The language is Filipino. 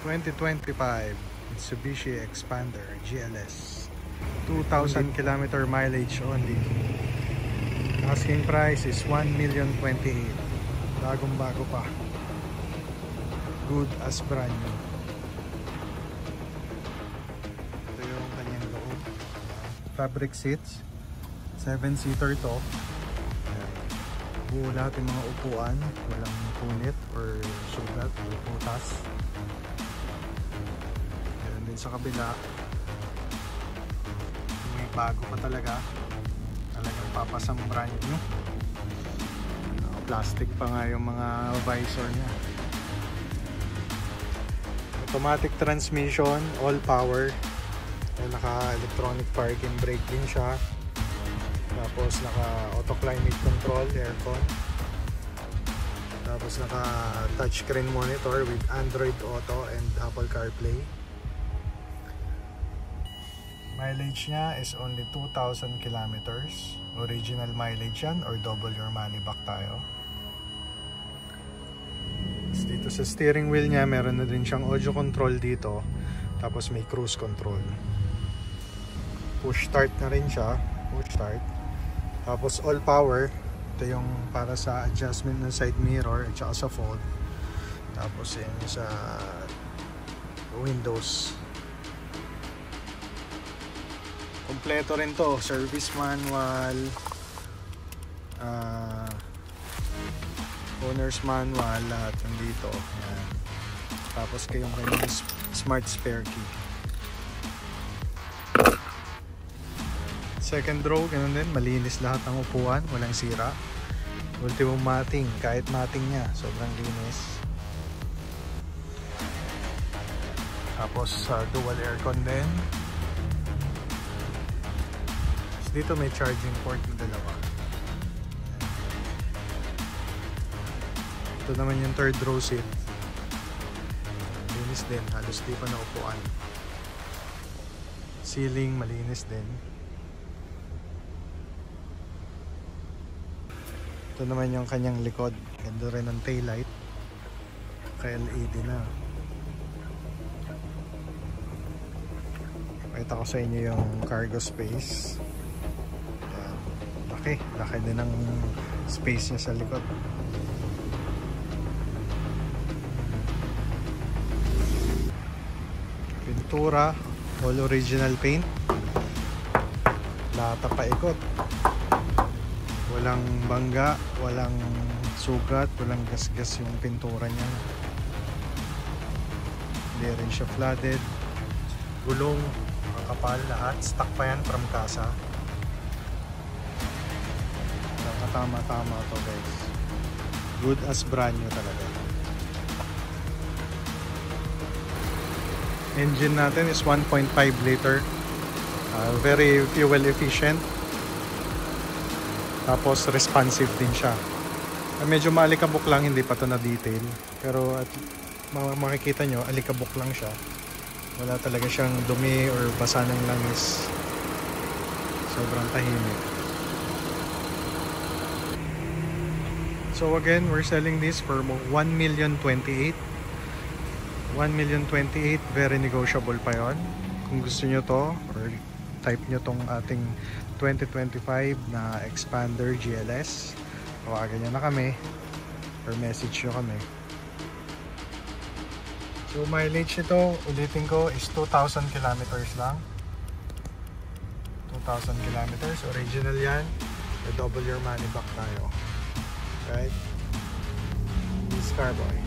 2025 Mitsubishi Expander GLS, 2,000 km mileage only. Asking price is 1,028,000. Bagong bago pa, good as brand new. Ito yung kanyang loob. Fabric seats, 7-seater to. Buo lahat yung mga upuan, walang punit or sugat o putas. Ganun din sa kabila, may bago pa talaga, talagang papasang brand new. Plastic pa nga yung mga visor nya. Automatic transmission, all power, naka electronic parking brake din siya. Tapos naka auto climate control, aircon. Tapos naka touchscreen monitor with Android Auto and Apple CarPlay. Mileage niya is only 2,000 kilometers. Original mileage yan or double your money back tayo. Tapos dito sa steering wheel niya, meron na din siyang audio control dito. Tapos may cruise control. Push start na rin siya. Push start. Tapos all power, ito yung para sa adjustment ng side mirror at saka sa fold. Tapos yun sa windows. Kompleto rin to, service manual, owner's manual, lahat nandito. Yan. Tapos kayong kanyang smart spare key. Second row, ganun din, malinis lahat ng upuan, walang sira. Ultimo matting, kahit matting niya, sobrang linis. Tapos dual aircon din. Tapos dito may charging port na dalawa. Ito naman yung third row seat. Linis din, halos di pa na upuan. Ceiling, malinis din. Ito naman yung kanyang likod. Ganda rin ang taillight. Ka-LED na. Pakita ko sa inyo yung cargo space. Ayan. Laki. Laki din ang space niya sa likod. Pintura. All original paint. Lahat pa ikot. Walang bangga, walang sugat, walang gasgas yung pintura niya. Hindi rin siya flooded. Gulong, makapal lahat. Stock pa yan from kasa. Tama-tama to guys. Good as brand new talaga. Engine natin is 1.5 liter. Very fuel efficient. Tapos responsive din siya. Medyo maalikabok lang, hindi pa ito na detail. Pero at makikita nyo, alikabok lang siya. Wala talaga siyang dumi or basa ng langis. Sobrang tahimik. So again, we're selling this for 1,028,000. 1,028,000, very negotiable pa yon. Kung gusto nyo to or type nyo tong ating 2025 na Expander GLS, tawagan nyo na kami or message nyo kami. So mileage nito, ulitin ko, is 2,000 kilometers lang. 2,000 kilometers, original yan. Double your money back tayo. Right? This Carboy.